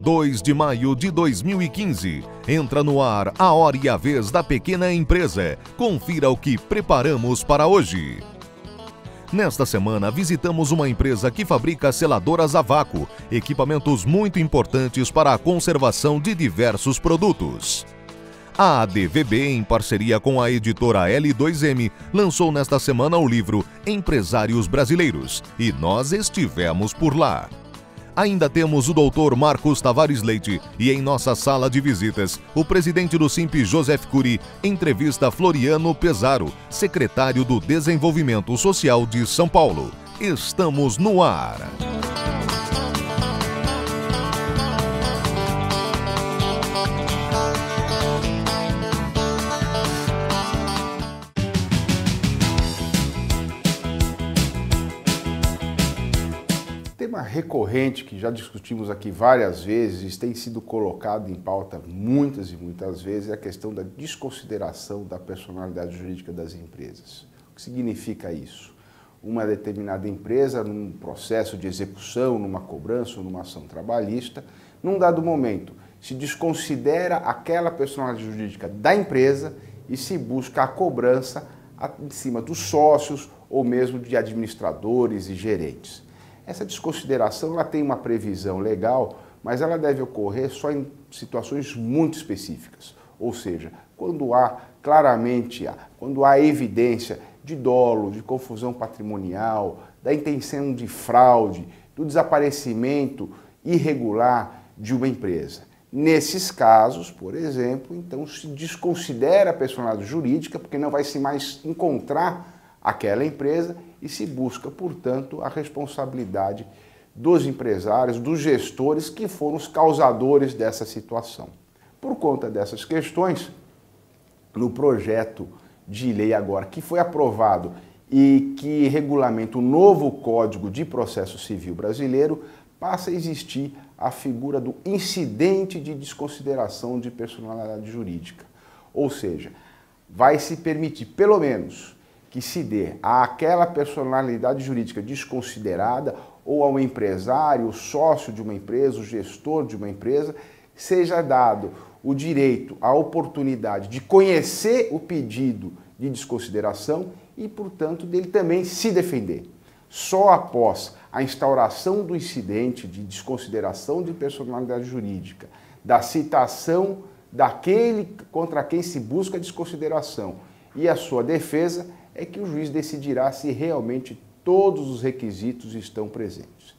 2 de maio de 2015. Entra no ar a hora e a vez da pequena empresa. Confira o que preparamos para hoje. Nesta semana, visitamos uma empresa que fabrica seladoras a vácuo, equipamentos muito importantes para a conservação de diversos produtos. A ADVB, em parceria com a editora L2M, lançou nesta semana o livro Empresários Brasileiros, e nós estivemos por lá. Ainda temos o Dr. Marcos Tavares Leite e, em nossa sala de visitas, o presidente do Simp, Joseph Cury, entrevista Floriano Pesaro, secretário do Desenvolvimento Social de São Paulo. Estamos no ar. Tema recorrente que já discutimos aqui várias vezes, tem sido colocado em pauta muitas e muitas vezes, é a questão da desconsideração da personalidade jurídica das empresas. O que significa isso? Uma determinada empresa, num processo de execução, numa cobrança ou numa ação trabalhista, num dado momento, se desconsidera aquela personalidade jurídica da empresa e se busca a cobrança em cima dos sócios ou mesmo de administradores e gerentes. Essa desconsideração ela tem uma previsão legal, mas ela deve ocorrer só em situações muito específicas. Ou seja, quando há quando há evidência de dolo, de confusão patrimonial, da intenção de fraude, do desaparecimento irregular de uma empresa. Nesses casos, por exemplo, então se desconsidera a personalidade jurídica, porque não vai se mais encontrar aquela empresa e se busca, portanto, a responsabilidade dos empresários, dos gestores que foram os causadores dessa situação. Por conta dessas questões, no projeto de lei agora que foi aprovado e que regulamenta o novo Código de Processo Civil brasileiro, passa a existir a figura do incidente de desconsideração de personalidade jurídica. Ou seja, vai se permitir, pelo menos, que se dê àquela personalidade jurídica desconsiderada ou ao empresário, o sócio de uma empresa, o gestor de uma empresa, seja dado o direito, a oportunidade de conhecer o pedido de desconsideração e, portanto, dele também se defender. Só após a instauração do incidente de desconsideração de personalidade jurídica, da citação daquele contra quem se busca a desconsideração e a sua defesa, é que o juiz decidirá se realmente todos os requisitos estão presentes.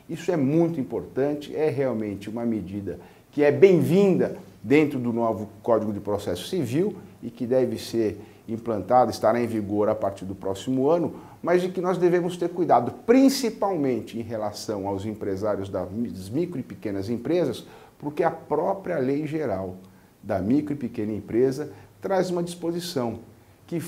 Isso é muito importante, é realmente uma medida que é bem-vinda dentro do novo Código de Processo Civil e que deve ser implantada, estará em vigor a partir do próximo ano, mas de que nós devemos ter cuidado, principalmente em relação aos empresários das micro e pequenas empresas, porque a própria Lei Geral da Micro e Pequena Empresa traz uma disposição que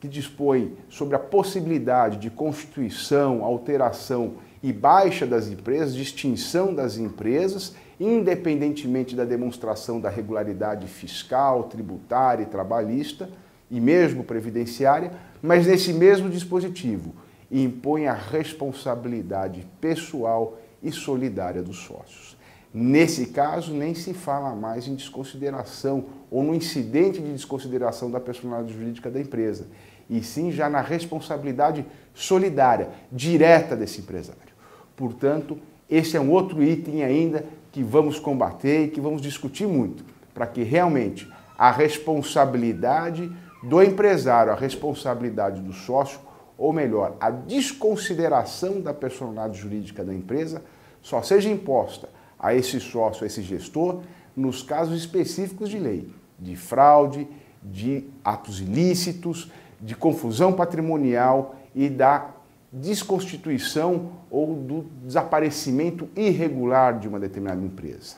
dispõe sobre a possibilidade de constituição, alteração e baixa das empresas, de extinção das empresas, independentemente da demonstração da regularidade fiscal, tributária e trabalhista, e mesmo previdenciária, mas nesse mesmo dispositivo impõe a responsabilidade pessoal e solidária dos sócios. Nesse caso, nem se fala mais em desconsideração ou no incidente de desconsideração da personalidade jurídica da empresa, e sim já na responsabilidade solidária, direta desse empresário. Portanto, esse é um outro item ainda que vamos combater e que vamos discutir muito, para que realmente a responsabilidade do empresário, a responsabilidade do sócio, ou melhor, a desconsideração da personalidade jurídica da empresa, só seja imposta a esse sócio, a esse gestor, nos casos específicos de lei, de fraude, de atos ilícitos, de confusão patrimonial e da desconstituição ou do desaparecimento irregular de uma determinada empresa.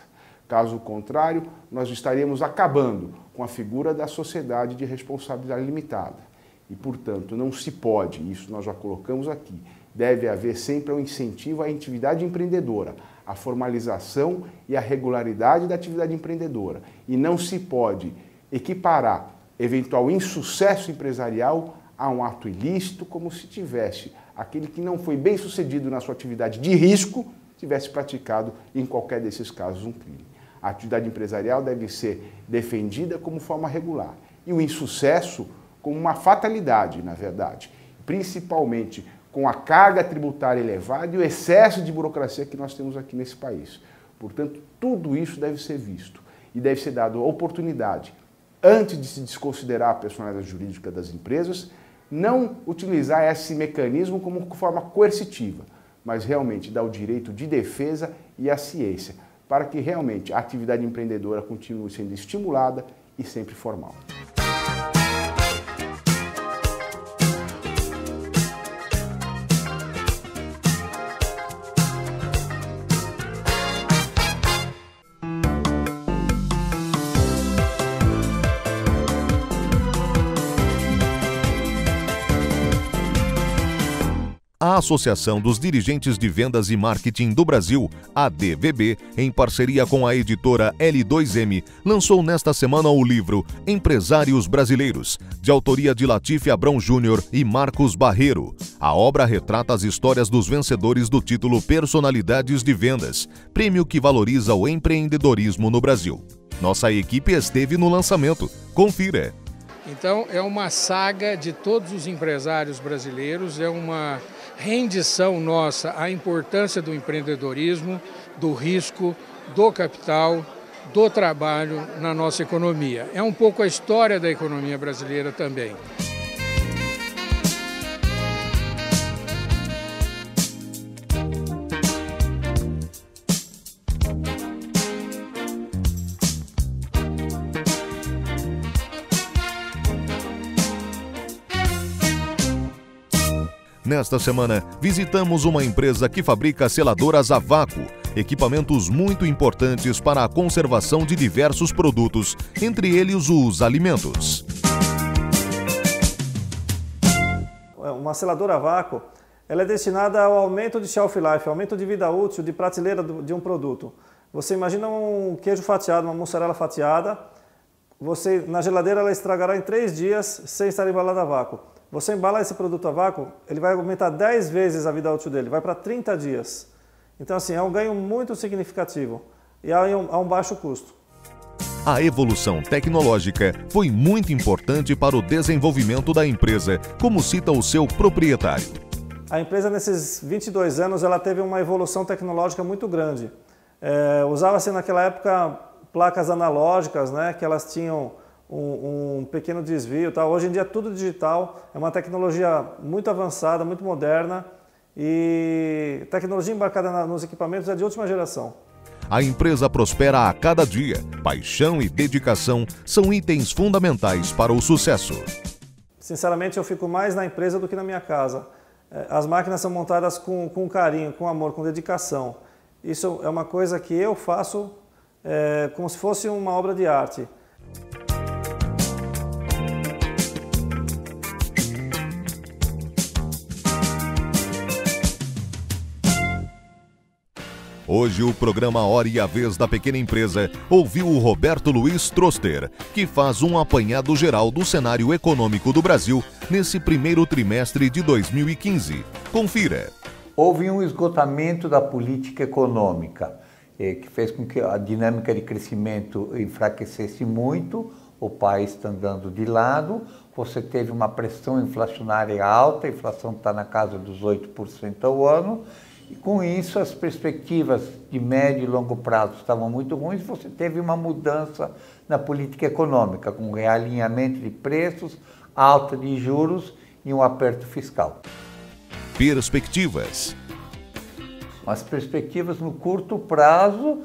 Caso contrário, nós estaríamos acabando com a figura da sociedade de responsabilidade limitada. E, portanto, não se pode, isso nós já colocamos aqui, deve haver sempre um incentivo à atividade empreendedora, a formalização e a regularidade da atividade empreendedora. E não se pode equiparar eventual insucesso empresarial a um ato ilícito, como se tivesse aquele que não foi bem sucedido na sua atividade de risco, tivesse praticado em qualquer desses casos um crime. A atividade empresarial deve ser defendida como forma regular e o insucesso como uma fatalidade, na verdade, principalmente com a carga tributária elevada e o excesso de burocracia que nós temos aqui nesse país. Portanto, tudo isso deve ser visto e deve ser dado a oportunidade, antes de se desconsiderar a personalidade jurídica das empresas, não utilizar esse mecanismo como forma coercitiva, mas realmente dar o direito de defesa e a ciência, para que realmente a atividade empreendedora continue sendo estimulada e sempre formal. A Associação dos Dirigentes de Vendas e Marketing do Brasil, ADVB, em parceria com a editora L2M, lançou nesta semana o livro Empresários Brasileiros, de autoria de Latif Abrão Júnior e Marcos Barreiro. A obra retrata as histórias dos vencedores do título Personalidades de Vendas, prêmio que valoriza o empreendedorismo no Brasil. Nossa equipe esteve no lançamento. Confira! Então, é uma saga de todos os empresários brasileiros, é uma rendição nossa à importância do empreendedorismo, do risco, do capital, do trabalho na nossa economia. É um pouco a história da economia brasileira também. Nesta semana, visitamos uma empresa que fabrica seladoras a vácuo, equipamentos muito importantes para a conservação de diversos produtos, entre eles os alimentos. Uma seladora a vácuo, ela é destinada ao aumento de shelf life, aumento de vida útil de prateleira de um produto. Você imagina um queijo fatiado, uma mussarela fatiada, na geladeira ela estragará em 3 dias sem estar embalada a vácuo. Você embala esse produto a vácuo, ele vai aumentar 10 vezes a vida útil dele, vai para 30 dias. Então, assim, é um ganho muito significativo e a um baixo custo. A evolução tecnológica foi muito importante para o desenvolvimento da empresa, como cita o seu proprietário. A empresa, nesses 22 anos, ela teve uma evolução tecnológica muito grande. Usava-se naquela época placas analógicas, né, que elas tinham um pequeno desvio. Tá? Hoje em dia é tudo digital, é uma tecnologia muito avançada, muito moderna e tecnologia embarcada nos equipamentos é de última geração. A empresa prospera a cada dia. Paixão e dedicação são itens fundamentais para o sucesso. Sinceramente, eu fico mais na empresa do que na minha casa. As máquinas são montadas com carinho, com amor, com dedicação. Isso é uma coisa que eu faço como se fosse uma obra de arte. Hoje o programa Hora e a Vez da Pequena Empresa ouviu o Roberto Luiz Troster, que faz um apanhado geral do cenário econômico do Brasil nesse primeiro trimestre de 2015. Confira. Houve um esgotamento da política econômica, que fez com que a dinâmica de crescimento enfraquecesse muito, o país está andando de lado, você teve uma pressão inflacionária alta, a inflação está na casa dos 8% ao ano, e com isso as perspectivas de médio e longo prazo estavam muito ruins, você teve uma mudança na política econômica, com realinhamento de preços, alta de juros e um aperto fiscal. Perspectivas. As perspectivas no curto prazo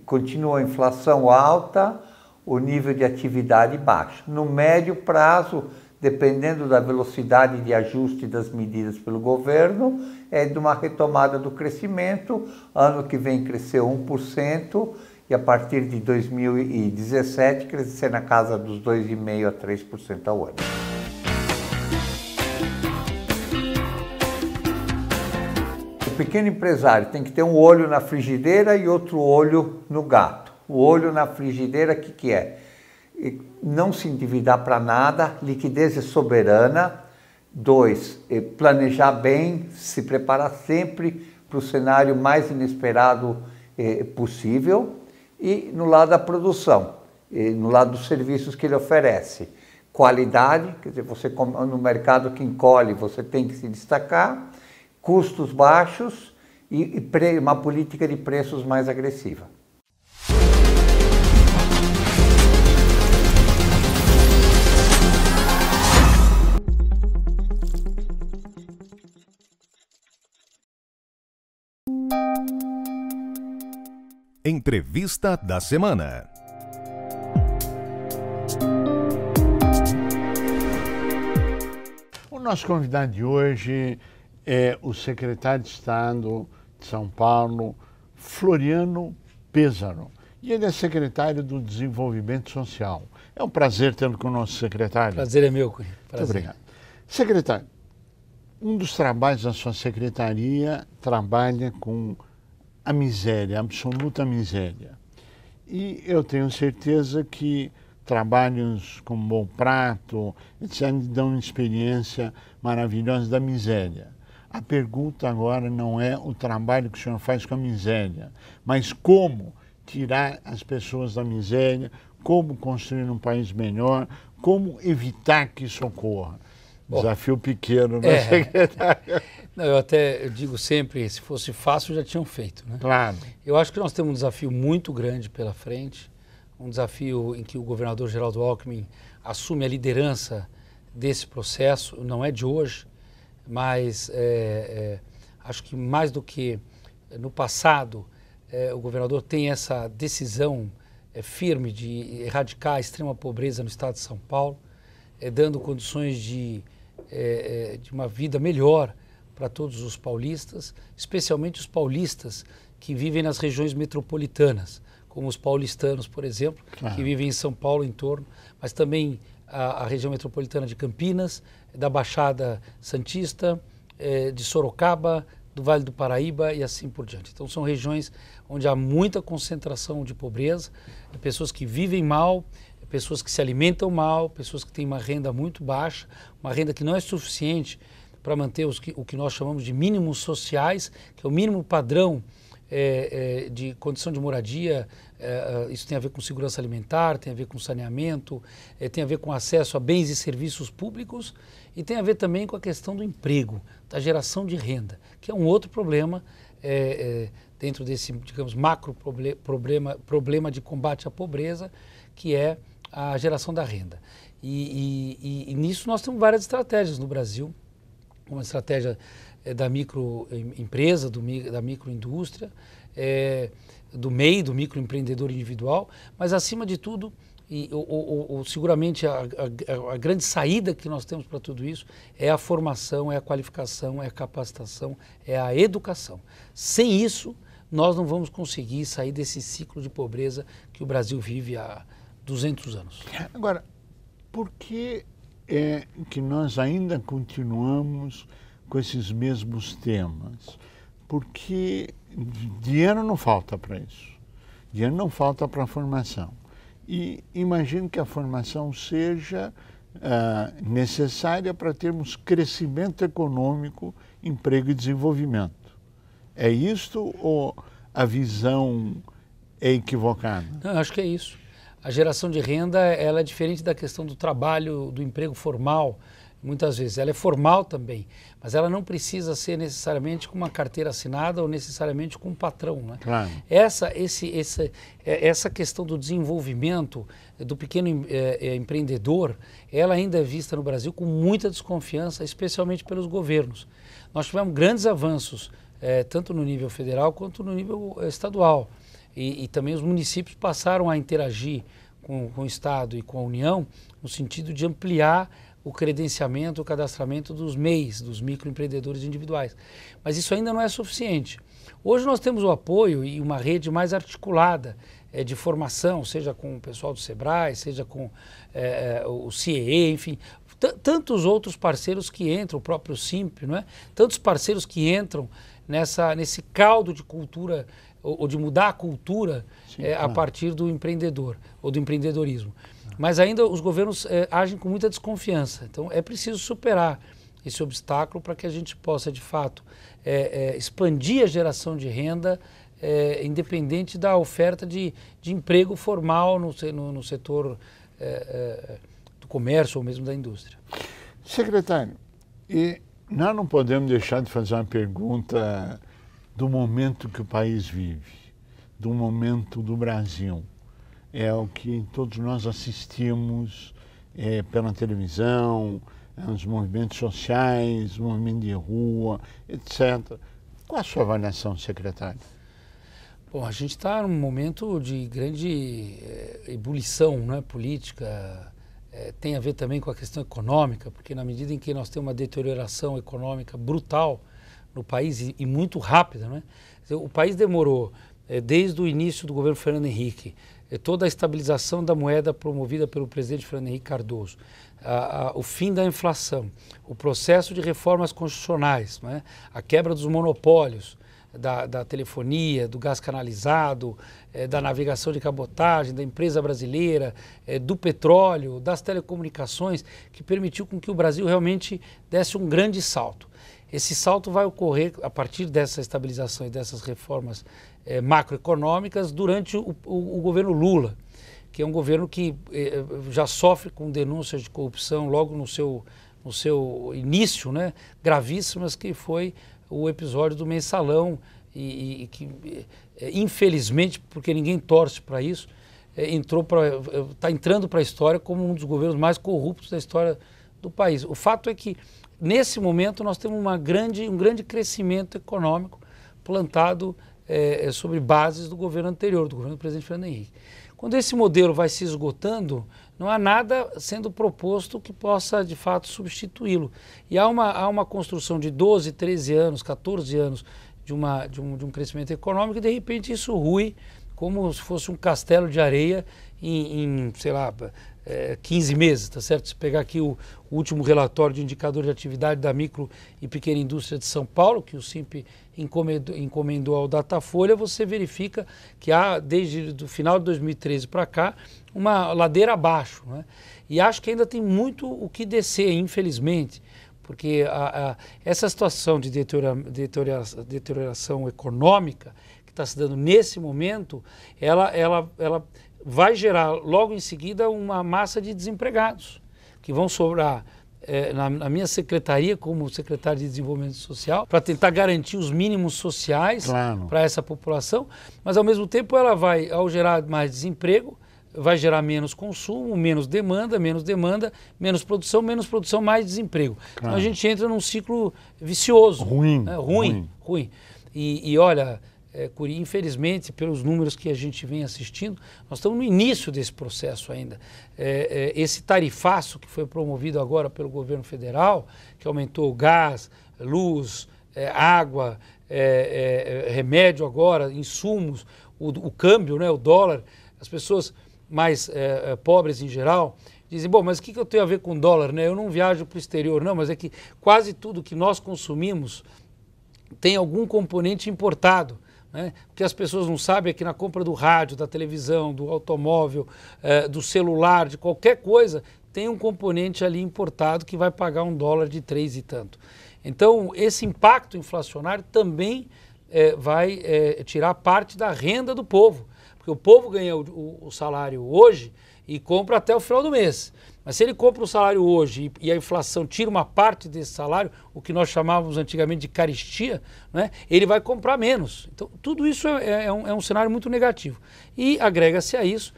continua a inflação alta, o nível de atividade baixo. No médio prazo, dependendo da velocidade de ajuste das medidas pelo governo, é de uma retomada do crescimento. Ano que vem cresceu 1% e a partir de 2017 crescer na casa dos 2,5% a 3% ao ano. O pequeno empresário tem que ter um olho na frigideira e outro olho no gato. O olho na frigideira, o que é? Não se endividar para nada, liquidez é soberana, 2, planejar bem, se preparar sempre para o cenário mais inesperado possível. E no lado da produção, no lado dos serviços que ele oferece. Qualidade, quer dizer, você no mercado que encolhe, você tem que se destacar, custos baixos e uma política de preços mais agressiva. Entrevista da semana. O nosso convidado de hoje é o secretário de Estado de São Paulo, Floriano Pêssaro. E ele é secretário do Desenvolvimento Social. É um prazer tê-lo conosco, secretário. Prazer é meu, Cunha. Muito obrigado. Secretário, um dos trabalhos da sua secretaria trabalha com a miséria, a absoluta miséria. E eu tenho certeza que trabalhos como Bom Prato, etc., dão uma experiência maravilhosa da miséria. A pergunta agora não é o trabalho que o senhor faz com a miséria, mas como tirar as pessoas da miséria, como construir um país melhor, como evitar que isso ocorra. Desafio pequeno, né, secretário? Não, eu até digo sempre, se fosse fácil já tinham feito, né? Claro. Eu acho que nós temos um desafio muito grande pela frente, um desafio em que o governador Geraldo Alckmin assume a liderança desse processo, não é de hoje, mas acho que mais do que no passado, o governador tem essa decisão firme de erradicar a extrema pobreza no estado de São Paulo, dando condições de uma vida melhor para todos os paulistas, especialmente os paulistas que vivem nas regiões metropolitanas, como os paulistanos, por exemplo, que vivem em São Paulo em torno, mas também a região metropolitana de Campinas, da Baixada Santista, de Sorocaba, do Vale do Paraíba e assim por diante. Então são regiões onde há muita concentração de pobreza, pessoas que vivem mal, pessoas que se alimentam mal, pessoas que têm uma renda muito baixa, uma renda que não é suficiente para manter o que nós chamamos de mínimos sociais, que é o mínimo padrão de condição de moradia. Isso tem a ver com segurança alimentar, tem a ver com saneamento, tem a ver com acesso a bens e serviços públicos e tem a ver também com a questão do emprego, da geração de renda, que é um outro problema dentro desse, digamos, macro problema de combate à pobreza, que é a geração da renda. E nisso nós temos várias estratégias no Brasil, uma estratégia da microempresa, da microindústria, do MEI, do microempreendedor individual, mas acima de tudo, seguramente a grande saída que nós temos para tudo isso é a formação, é a qualificação, é a capacitação, é a educação. Sem isso, nós não vamos conseguir sair desse ciclo de pobreza que o Brasil vive há 200 anos. Agora, por que é que nós ainda continuamos com esses mesmos temas? Porque dinheiro não falta para isso. Dinheiro não falta para a formação. E imagino que a formação seja necessária para termos crescimento econômico, emprego e desenvolvimento. É isto ou a visão é equivocada? Não, eu acho que é isso. A geração de renda, ela é diferente da questão do trabalho, do emprego formal, muitas vezes. Ela é formal também, mas ela não precisa ser necessariamente com uma carteira assinada ou necessariamente com um patrão, né? Claro. Essa questão do desenvolvimento do pequeno empreendedor, ela ainda é vista no Brasil com muita desconfiança, especialmente pelos governos. Nós tivemos grandes avanços, tanto no nível federal quanto no nível estadual. E também os municípios passaram a interagir com o Estado e com a União no sentido de ampliar o credenciamento, o cadastramento dos MEIs, dos microempreendedores individuais. Mas isso ainda não é suficiente. Hoje nós temos o apoio e uma rede mais articulada de formação, seja com o pessoal do SEBRAE, seja com o CIEE, enfim, tantos outros parceiros que entram, o próprio SIMP, não é? Tantos parceiros que entram nesse caldo de cultura, ou de mudar a cultura a partir do empreendedor ou do empreendedorismo. Mas ainda os governos agem com muita desconfiança. Então é preciso superar esse obstáculo para que a gente possa, de fato, expandir a geração de renda independente da oferta de emprego formal no setor do comércio ou mesmo da indústria. Secretário, e nós não podemos deixar de fazer uma pergunta do momento que o país vive, do momento do Brasil. É o que todos nós assistimos pela televisão, os movimentos sociais, movimento de rua, etc. Qual a sua avaliação, secretário? Bom, a gente está num momento de grande ebulição, né, política, tem a ver também com a questão econômica, porque na medida em que nós temos uma deterioração econômica brutal no país e muito rápida, né? O país demorou, desde o início do governo Fernando Henrique, toda a estabilização da moeda promovida pelo presidente Fernando Henrique Cardoso, o fim da inflação, o processo de reformas constitucionais, né? A quebra dos monopólios, da telefonia, do gás canalizado, da navegação de cabotagem, da empresa brasileira, do petróleo, das telecomunicações, que permitiu com que o Brasil realmente desse um grande salto. Esse salto vai ocorrer a partir dessa estabilização e dessas reformas macroeconômicas durante o governo Lula, que é um governo que já sofre com denúncias de corrupção logo no seu início, né, gravíssimas, que foi o episódio do mensalão e que, infelizmente, porque ninguém torce para isso, está entrando para a história como um dos governos mais corruptos da história do país. O fato é que, nesse momento, nós temos um grande crescimento econômico plantado sobre bases do governo anterior, do governo do presidente Fernando Henrique. Quando esse modelo vai se esgotando, não há nada sendo proposto que possa, de fato, substituí-lo. E há uma construção de 12, 13 anos, 14 anos de um crescimento econômico e, de repente, isso rui como se fosse um castelo de areia em sei lá, 15 meses, tá certo? Se pegar aqui o último relatório de indicador de atividade da micro e pequena indústria de São Paulo, que o SINPE encomendou ao Datafolha, você verifica que há, desde o final de 2013 para cá, uma ladeira abaixo, né? E acho que ainda tem muito o que descer, infelizmente, porque essa situação de deterioração econômica que está se dando nesse momento, ela vai gerar logo em seguida uma massa de desempregados que vão sobrar na minha secretaria como secretário de Desenvolvimento Social para tentar garantir os mínimos sociais para essa população, mas ao mesmo tempo ela vai, ao gerar mais desemprego, vai gerar menos consumo, menos demanda, menos produção, mais desemprego. Então a gente entra num ciclo vicioso. Ruim. Né? Ruim. E olha, Curi, infelizmente, pelos números que a gente vem assistindo, nós estamos no início desse processo ainda. Esse tarifaço que foi promovido agora pelo governo federal, que aumentou gás, luz, água, remédio agora, insumos, o câmbio, né, o dólar, as pessoas mais pobres em geral dizem, bom, mas o que eu tenho a ver com dólar, né? Eu não viajo para o exterior, não, mas é que quase tudo que nós consumimos tem algum componente importado. Né? O que as pessoas não sabem é que na compra do rádio, da televisão, do automóvel, do celular, de qualquer coisa, tem um componente ali importado que vai pagar $1 de 3 e tanto. Então, esse impacto inflacionário também vai tirar parte da renda do povo, porque o povo ganha o salário hoje e compra até o final do mês. Mas se ele compra o salário hoje e a inflação tira uma parte desse salário, o que nós chamávamos antigamente de caristia, né, ele vai comprar menos. Então, tudo isso é um cenário muito negativo. E agrega-se a isso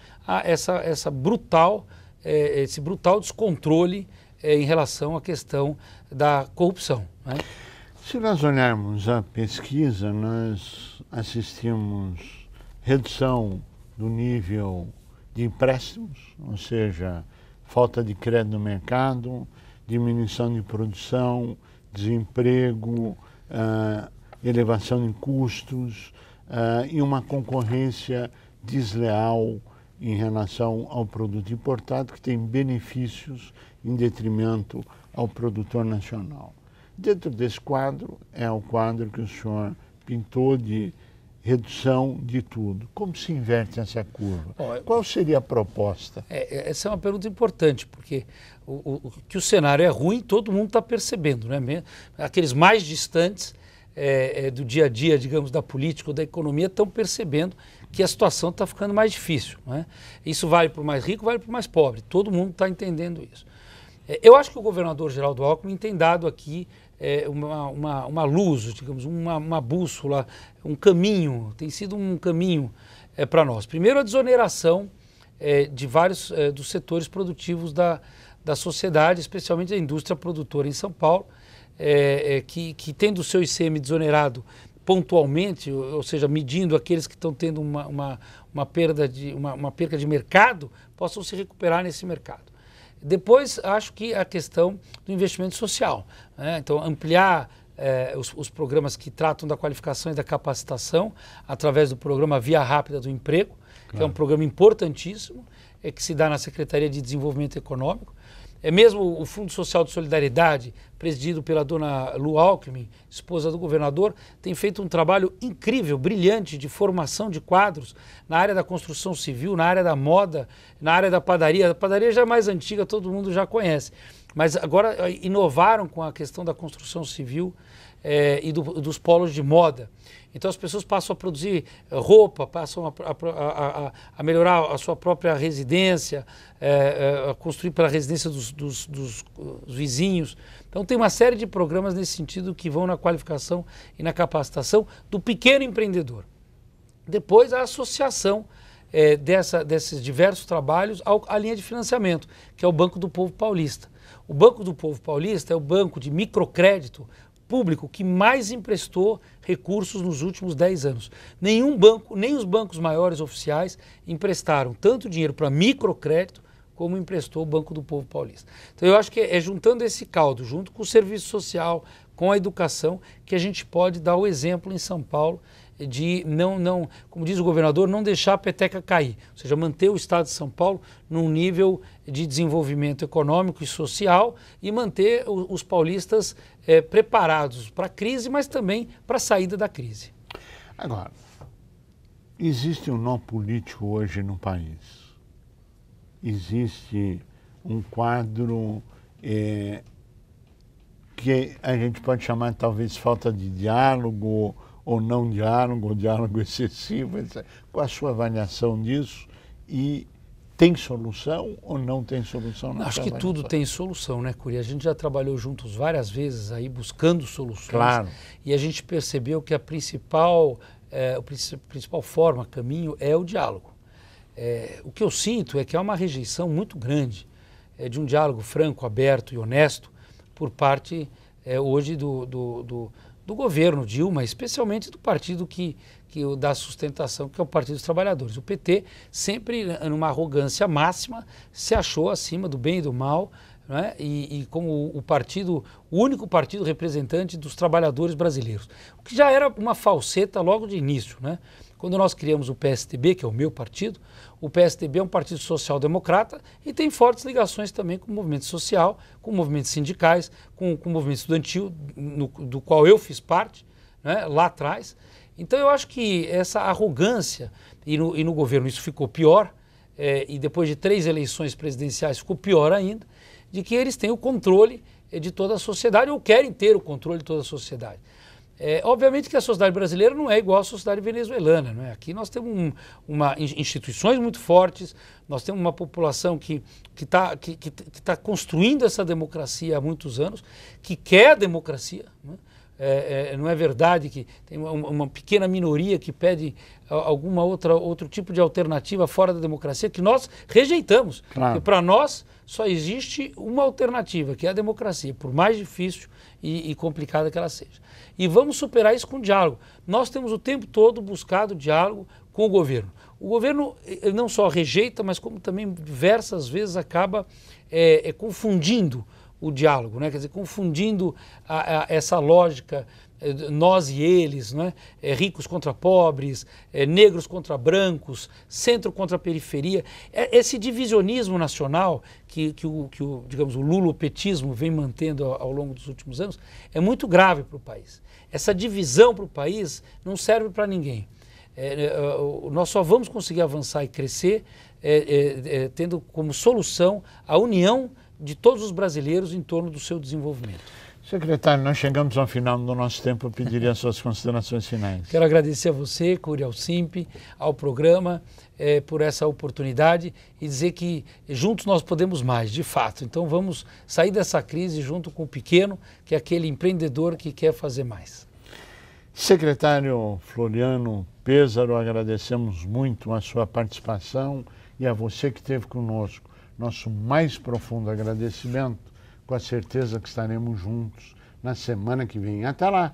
esse brutal descontrole em relação à questão da corrupção. Né? Se nós olharmos a pesquisa, nós assistimos redução do nível de empréstimos, ou seja, falta de crédito no mercado, diminuição de produção, desemprego, elevação de custos e uma concorrência desleal em relação ao produto importado, que tem benefícios em detrimento ao produtor nacional. Dentro desse quadro, é o quadro que o senhor pintou de redução de tudo. Como se inverte essa curva? Bom, Qual seria a proposta? Essa é uma pergunta importante, porque que o cenário é ruim, todo mundo está percebendo, né? Aqueles mais distantes do dia a dia, digamos, da política ou da economia, estão percebendo que a situação está ficando mais difícil, né? Isso vale para o mais rico, vale para o mais pobre, todo mundo está entendendo isso. Eu acho que o governador Geraldo Alckmin tem dado aqui uma luz, digamos, uma bússola, um caminho, tem sido um caminho para nós. Primeiro, a desoneração de vários dos setores produtivos da sociedade, especialmente da indústria produtora em São Paulo, que tendo o seu ICM desonerado pontualmente, ou seja, medindo aqueles que estão tendo uma perca de mercado, possam se recuperar nesse mercado. Depois, acho que a questão do investimento social, né? Então, ampliar os programas que tratam da qualificação e da capacitação através do programa Via Rápida do Emprego, que é um programa importantíssimo, que se dá na Secretaria de Desenvolvimento Econômico. Mesmo o Fundo Social de Solidariedade, presidido pela dona Lu Alckmin, esposa do governador, tem feito um trabalho incrível, brilhante, de formação de quadros na área da construção civil, na área da moda, na área da padaria. A padaria já é mais antiga, todo mundo já conhece. Mas agora inovaram com a questão da construção civil e dos polos de moda. Então as pessoas passam a produzir roupa, passam a melhorar a sua própria residência, a construir para a residência dos vizinhos. Então tem uma série de programas nesse sentido que vão na qualificação e na capacitação do pequeno empreendedor. Depois a associação desses diversos trabalhos à linha de financiamento, que é o Banco do Povo Paulista. O Banco do Povo Paulista é o banco de microcrédito público que mais emprestou recursos nos últimos 10 anos. Nenhum banco, nem os bancos maiores oficiais emprestaram tanto dinheiro para microcrédito como emprestou o Banco do Povo Paulista. Então eu acho que é juntando esse caldo, junto com o serviço social, com a educação, que a gente pode dar o exemplo em São Paulo de não, como diz o governador, não deixar a peteca cair, ou seja, manter o estado de São Paulo num nível de desenvolvimento econômico e social e manter os paulistas preparados para a crise, mas também para a saída da crise. Agora, existe um nó político hoje no país. Existe um quadro que a gente pode chamar talvez falta de diálogo ou não diálogo, ou diálogo excessivo, etc. Qual a sua avaliação disso? E tem solução ou não tem solução? Acho que tudo tem solução, né, Curi? A gente já trabalhou juntos várias vezes aí buscando soluções. Claro. E a gente percebeu que a principal forma, caminho, é o diálogo. O que eu sinto é que há uma rejeição muito grande de um diálogo franco, aberto e honesto por parte hoje do governo Dilma, especialmente do partido que dá sustentação, que é o Partido dos Trabalhadores. O PT, sempre numa arrogância máxima, se achou acima do bem e do mal, né? E como o único partido representante dos trabalhadores brasileiros. O que já era uma falseta logo de início, né? Quando nós criamos o PSDB, que é o meu partido, o PSDB é um partido social-democrata e tem fortes ligações também com o movimento social, com movimentos sindicais, com o movimento estudantil, do qual eu fiz parte, né, lá atrás. Então eu acho que essa arrogância, e no governo isso ficou pior, e depois de 3 eleições presidenciais ficou pior ainda, de que eles têm o controle de toda a sociedade, ou querem ter o controle de toda a sociedade. Obviamente que a sociedade brasileira não é igual à sociedade venezuelana, não é? Aqui nós temos instituições muito fortes, nós temos uma população que está construindo essa democracia há muitos anos, que quer a democracia, né? Não é verdade que tem uma pequena minoria que pede outro tipo de alternativa fora da democracia que nós rejeitamos. Claro. Porque para nós só existe uma alternativa, que é a democracia, por mais difícil e complicada que ela seja. E vamos superar isso com diálogo. Nós temos o tempo todo buscado diálogo com o governo. O governo não só rejeita, mas como também diversas vezes acaba confundindo o diálogo, né? Quer dizer, confundindo essa lógica nós e eles, né? Ricos contra pobres, negros contra brancos, centro contra periferia. Esse divisionismo nacional digamos, o lulopetismo vem mantendo ao longo dos últimos anos é muito grave para o país. Essa divisão para o país não serve para ninguém. Nós só vamos conseguir avançar e crescer tendo como solução a união de todos os brasileiros em torno do seu desenvolvimento. Secretário, nós chegamos ao final do nosso tempo, eu pediria as suas considerações finais. Quero agradecer a você, Cury, ao SINP, ao programa, por essa oportunidade e dizer que juntos nós podemos mais, de fato. Então vamos sair dessa crise junto com o pequeno, que é aquele empreendedor que quer fazer mais. Secretário Floriano Pêssaro, agradecemos muito a sua participação e a você que esteve conosco. Nosso mais profundo agradecimento, com a certeza que estaremos juntos na semana que vem. Até lá!